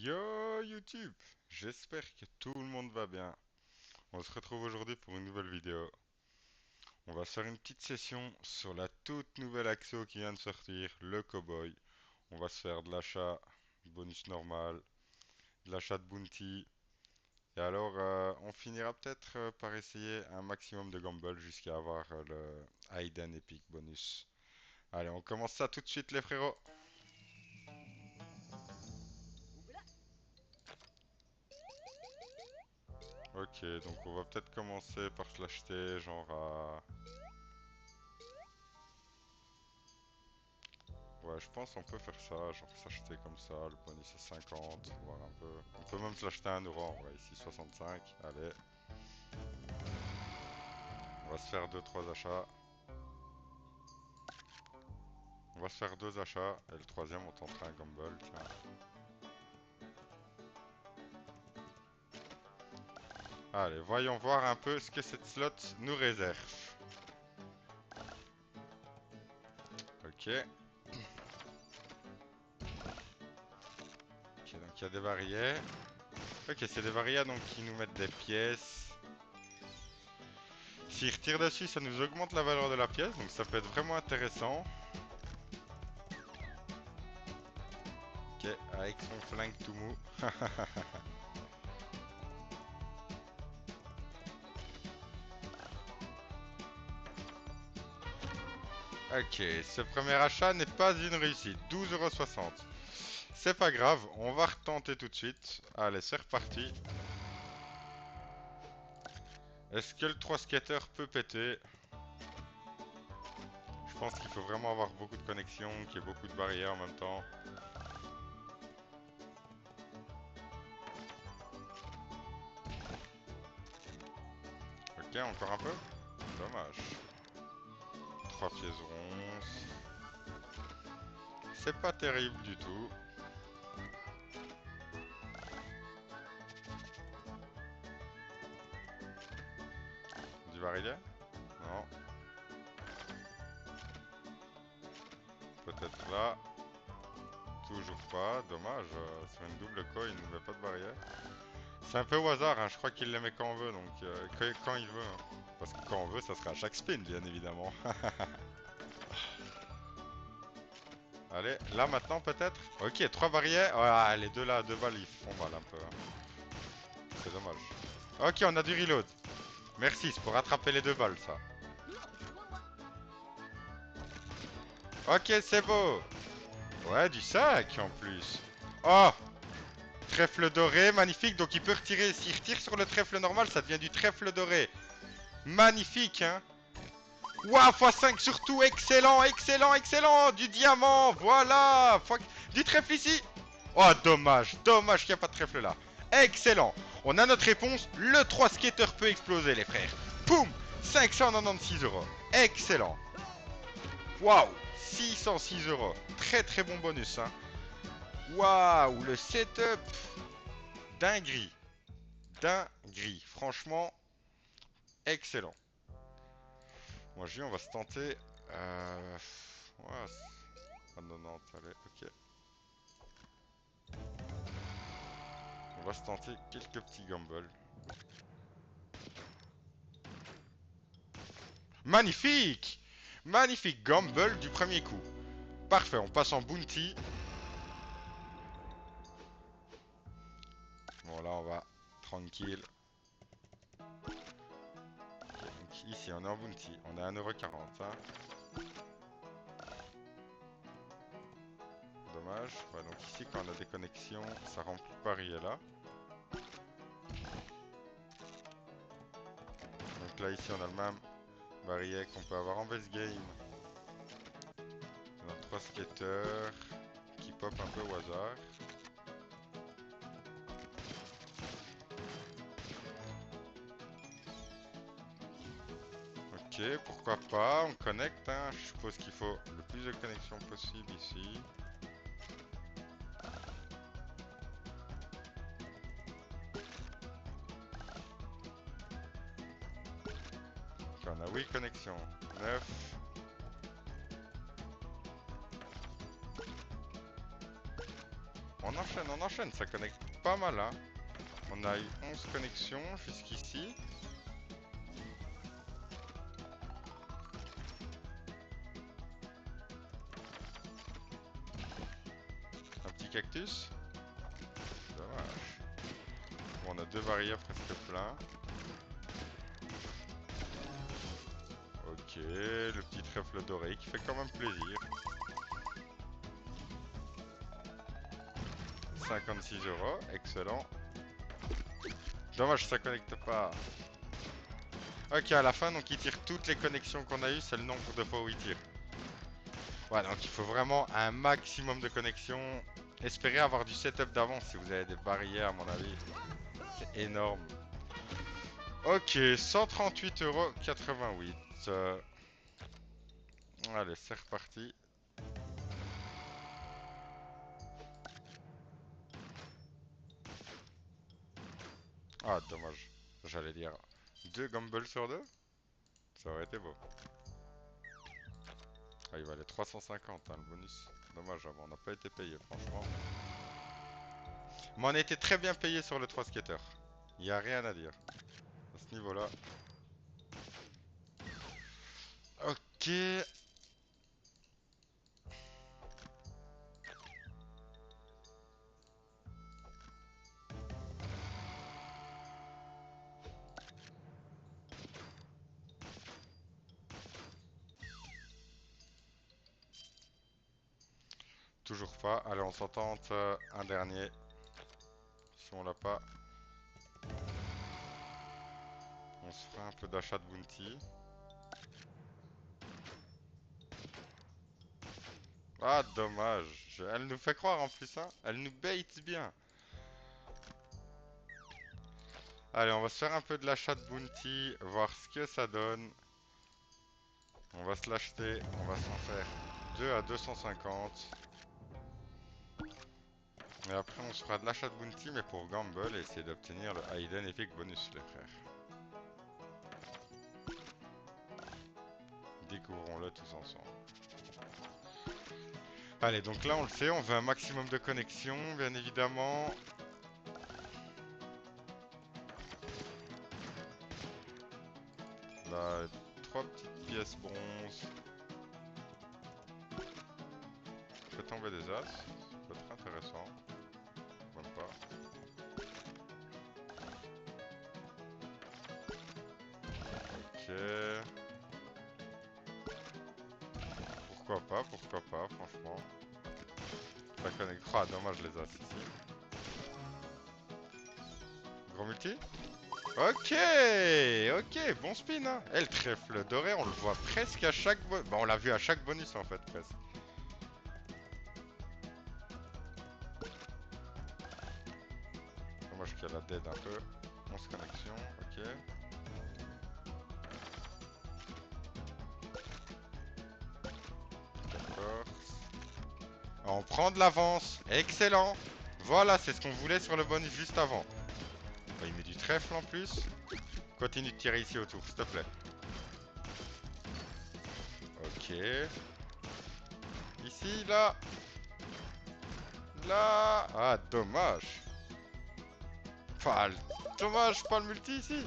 Yo YouTube, j'espère que tout le monde va bien. On se retrouve aujourd'hui pour une nouvelle vidéo. On va se faire une petite session sur la toute nouvelle Axo qui vient de sortir, le Cowboy. On va se faire de l'achat bonus normal, de l'achat de bounty. Et alors on finira peut-être par essayer un maximum de gamble jusqu'à avoir le Hayden Epic bonus. Allez, on commence ça tout de suite les frérots. Ok, donc on va peut-être commencer par se l'acheter genre à... Ouais, je pense qu'on peut faire ça, genre s'acheter comme ça, le bonus à 50, voir un peu. On peut même se l'acheter à 1 euro en vrai, ici 65. Allez, on va se faire deux trois achats. On va se faire 2 achats, et le troisième on tentera un gamble, tiens. Allez, voyons voir un peu ce que cette slot nous réserve. Ok. Ok, donc il y a des variés. Ok, c'est des variés donc qui nous mettent des pièces. S'ils retirent dessus, ça nous augmente la valeur de la pièce, donc ça peut être vraiment intéressant. Ok, avec son flingue tout mou. Ok, ce premier achat n'est pas une réussite. 12,60 €. C'est pas grave, on va retenter tout de suite. Allez, c'est reparti. Est-ce que le 3 skater peut péter? Je pense qu'il faut vraiment avoir beaucoup de connexions, qu'il y ait beaucoup de barrières en même temps. Ok, encore un peu. Dommage. 3 pièces ronces. C'est pas terrible du tout. Du barillet? Non. Peut-être là. Toujours pas. Dommage. C'est une double coin, il ne met pas de barrière. C'est un peu au hasard, hein. Je crois qu'il les met quand on veut, donc quand il veut, hein. Parce que quand on veut, ça sera à chaque spin, bien évidemment. Allez, là maintenant peut-être. Ok, 3 barrières. Ah, les deux là, 2 balles, ils font mal un peu, hein. C'est dommage. Ok, on a du reload. Merci, c'est pour rattraper les 2 balles, ça. Ok, c'est beau. Ouais, du sac en plus. Oh, trèfle doré, magnifique. Donc il peut retirer. S'il retire sur le trèfle normal, ça devient du trèfle doré. Magnifique, hein. Waouh, x5 surtout, excellent, excellent, excellent. Du diamant, voilà. Du trèfle ici. Oh, dommage, dommage qu'il n'y a pas de trèfle là. Excellent. On a notre réponse, le 3 skater peut exploser les frères. Poum, 596 €. Excellent. Waouh, 606 €. Très très bon bonus, hein. Waouh, le setup. Dinguerie. Dinguerie. Franchement, excellent. Moi, je dis, on va se tenter. Ouais, à 90, allez, ok. On va se tenter quelques petits gambles. Magnifique! Magnifique gamble du premier coup. Parfait, on passe en bounty. Bon, là, on va tranquille. Ok, donc ici, on est en bounty. On est à 1,40 €, hein. Dommage. Ouais, donc ici, quand on a des connexions, ça remplit le pari là. Donc là, ici, on a le même barillet qu'on peut avoir en base game. On a 3 skaters qui pop un peu au hasard. Ok, pourquoi pas, on connecte, hein. Je suppose qu'il faut le plus de connexions possible ici. Ok, on a 8 connexions. 9. On on enchaîne, ça connecte pas mal, hein. On a eu 11 connexions jusqu'ici. Un petit cactus. Dommage. Bon, on a 2 barrières presque plein. Ok, le petit trèfle doré qui fait quand même plaisir. 56 €, excellent. Dommage, ça connecte pas. Ok, à la fin, donc il tire toutes les connexions qu'on a eues, c'est le nombre de fois où il tire. Ouais, donc il faut vraiment un maximum de connexions. Espérez avoir du setup d'avance si vous avez des barrières, à mon avis. C'est énorme. Ok, 138,88 €. Allez, c'est reparti. Ah, dommage. J'allais dire 2 gambles sur 2. Ça aurait été beau. Ah, il valait 350, hein, le bonus. Dommage, on n'a pas été payé, franchement. Mais on a été très bien payé sur le 3 skater. Il n'y a rien à dire. À ce niveau-là. Ok. Toujours pas. Allez, on s'en tente un dernier. Si on l'a pas, on se fera un peu d'achat de bounty. Ah, dommage. Elle nous fait croire en plus, hein. Elle nous bait bien. Allez, on va se faire un peu de l'achat de bounty, voir ce que ça donne. On va se l'acheter, on va s'en faire 2 à 250. Et après, on se fera de l'achat de bounty, mais pour gamble, et essayer d'obtenir le Hidden Epic Bonus, les frères. Découvrons-le tous ensemble. Allez, donc là, on le sait, on veut un maximum de connexion, bien évidemment. Là, 3 petites pièces bronze. On fait tomber des as. Ça peut être intéressant. Même pas. Ok. Pourquoi pas, franchement. Ça connecte. Ah, dommage les as ici. Gros multi? Ok, ok, bon spin, hein. Et le trèfle doré, on le voit presque à chaque bonus. Bon, on l'a vu à chaque bonus en fait, presque. Dommage qu'elle a dead un peu. 11 connexions, ok. D'accord. On prend de l'avance, excellent. Voilà, c'est ce qu'on voulait sur le bonus juste avant. Oh, il met du trèfle en plus. Continue de tirer ici autour, s'il te plaît. Ok. Ici, là. Là. Ah, dommage. Enfin, dommage, pas le multi ici.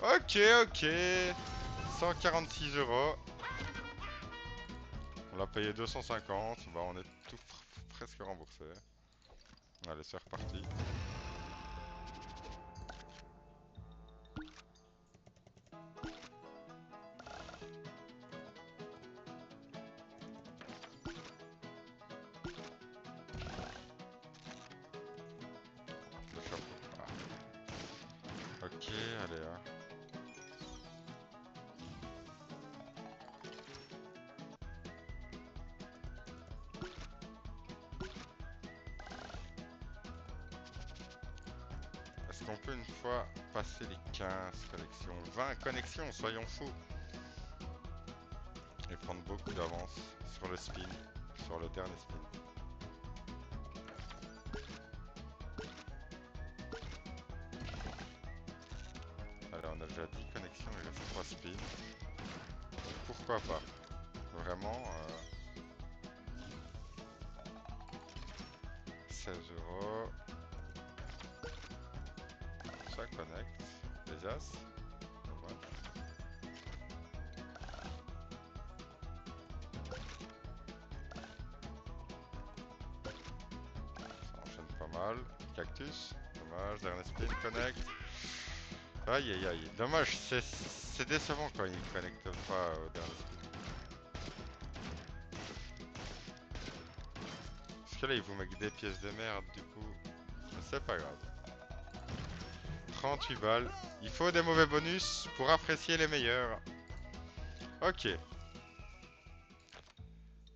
Ok, ok. 146 €. On l'a payé 250. Bah, on est tout presque remboursé. Allez, c'est reparti. Le chapeau. Ah. Ok, allez, hein. Est-ce qu'on peut une fois passer les 15 connexions, 20 connexions, soyons fous, et prendre beaucoup d'avance sur le spin, sur le dernier spin. Allez, on a déjà 10 connexions, il reste 3 spins. Pourquoi pas? Vraiment, 16 €. Ça connecte. Les as. Dommage. Ça enchaîne pas mal. Cactus. Dommage. Dernier spin connect. Aïe aïe aïe. Dommage. C'est décevant quand il connecte pas au dernier spin. Parce que là, il vous met que des pièces de merde du coup. Mais c'est pas grave. 38 balles. Il faut des mauvais bonus pour apprécier les meilleurs. Ok.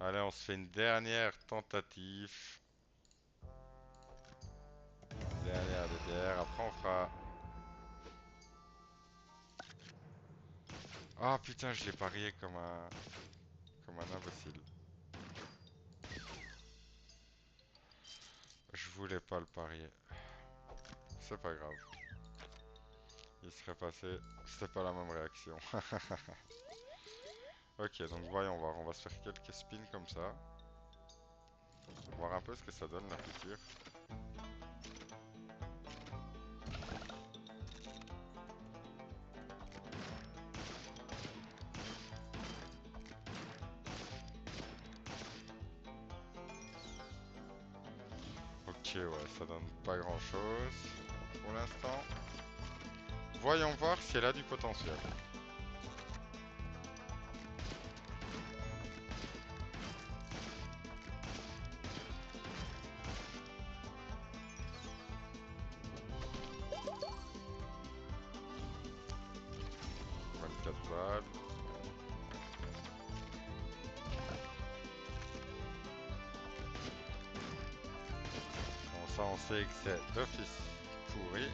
Allez, on se fait une dernière tentative. Dernière DDR. Après, on fera... Ah putain, je l'ai parié comme un imbécile. Je voulais pas le parier. C'est pas grave. Il serait passé. C'était pas la même réaction. Ok, donc voyons voir. On va se faire quelques spins comme ça. Voir un peu ce que ça donne la future. Ok, ouais, ça donne pas grand chose pour l'instant. Voyons voir si elle a du potentiel. Quatre balles. Bon, ça, on sait que c'est d'office pourri.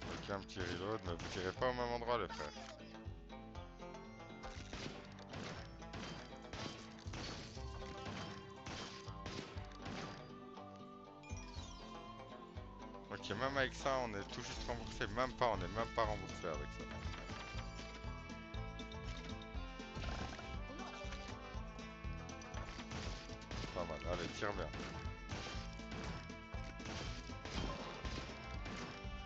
Ok, un petit reload, mais vous tirez pas au même endroit, les frères. Ok, même avec ça, on est tout juste remboursé. Même pas, on est même pas remboursé avec ça. Pas mal. Allez, tire bien.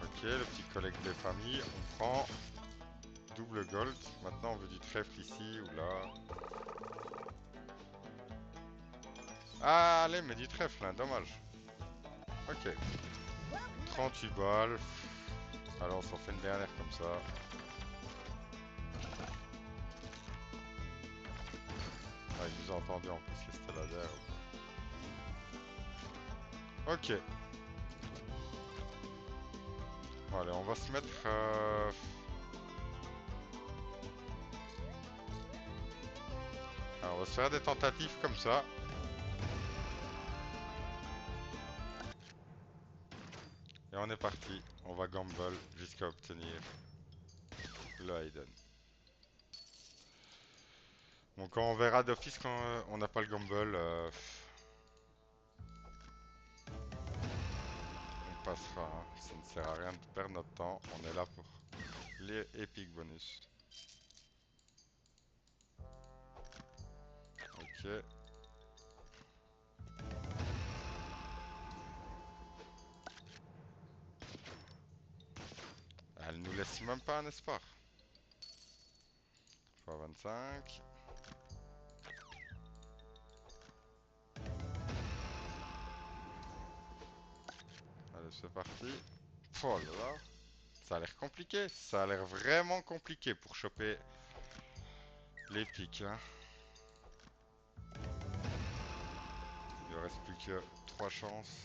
Ok, le petit collègue des familles. On prend double gold. Maintenant, on veut du trèfle ici ou là. Ah, allez, mais du trèfle, hein, dommage. Ok. 38 balles. Alors, on s'en fait une dernière comme ça. Ah, il nous a entendu en plus que c'était la dernière. Ok. Bon, allez, on va se mettre... Alors, on va se faire des tentatives comme ça. Et on est parti. On va gamble jusqu'à obtenir le Hayden. Donc quand on verra d'office quand on n'a pas le gamble, on passera. Hein. Ça ne sert à rien de perdre notre temps. On est là pour les epic bonus. Ok. Elle nous laisse même pas un espoir. Fois 25. Allez, c'est parti. Oh là là. Ça a l'air compliqué. Ça a l'air vraiment compliqué pour choper l'épic. Hein. Il ne reste plus que 3 chances.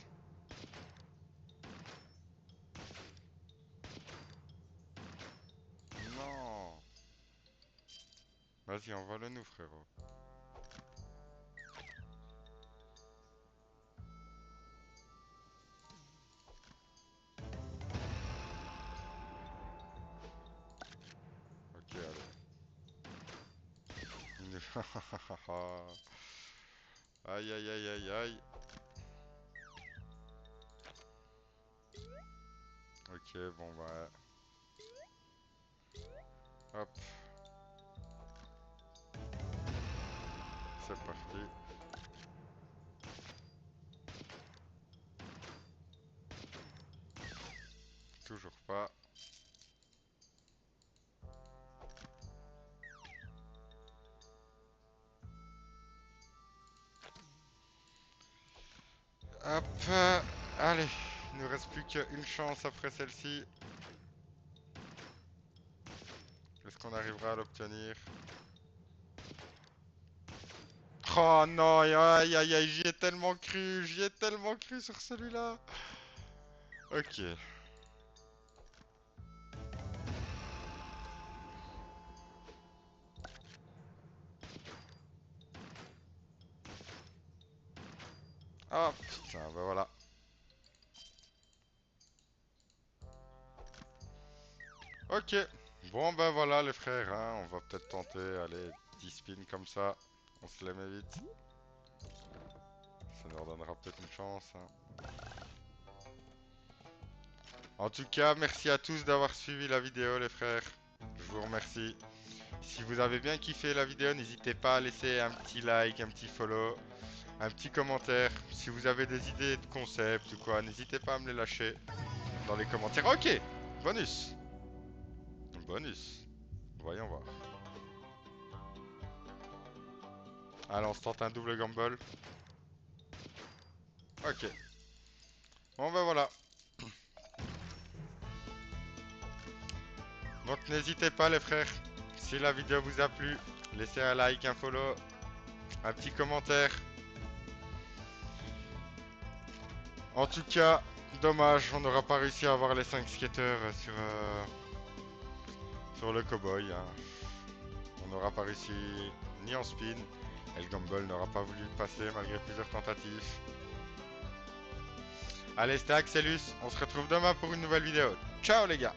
Non. Vas-y, envoie-le nous, frérot. Ok, allez. Aïe, aïe, aïe, aïe, aïe. Ok, bon, bah... Hop. C'est parti. Toujours pas. Hop. Allez. Il nous reste plus qu'une chance après celle-ci. Est-ce qu'on arrivera à l'obtenir? Oh non, aïe aïe aïe, j'y ai tellement cru sur celui-là. Ok. Ah putain, bah voilà. Ok. Bon ben voilà les frères, hein, on va peut-être tenter, allez, 10 spins comme ça. On se les met vite. Ça nous redonnera peut-être une chance. Hein. En tout cas, merci à tous d'avoir suivi la vidéo les frères. Je vous remercie. Si vous avez bien kiffé la vidéo, n'hésitez pas à laisser un petit like, un petit follow, un petit commentaire. Si vous avez des idées de concepts ou quoi, n'hésitez pas à me les lâcher dans les commentaires. Ok, bonus. Bonus. Voyons voir. Allez, on se tente un double gamble. Ok. Bon ben voilà. Donc n'hésitez pas les frères. Si la vidéo vous a plu, laissez un like, un follow, un petit commentaire. En tout cas, dommage, on n'aura pas réussi à avoir les 5 skaters sur le cowboy. Hein. On n'aura pas réussi ni en spin. Et le gamble n'aura pas voulu passer malgré plusieurs tentatives. Allez, c'était Axelus. On se retrouve demain pour une nouvelle vidéo. Ciao les gars!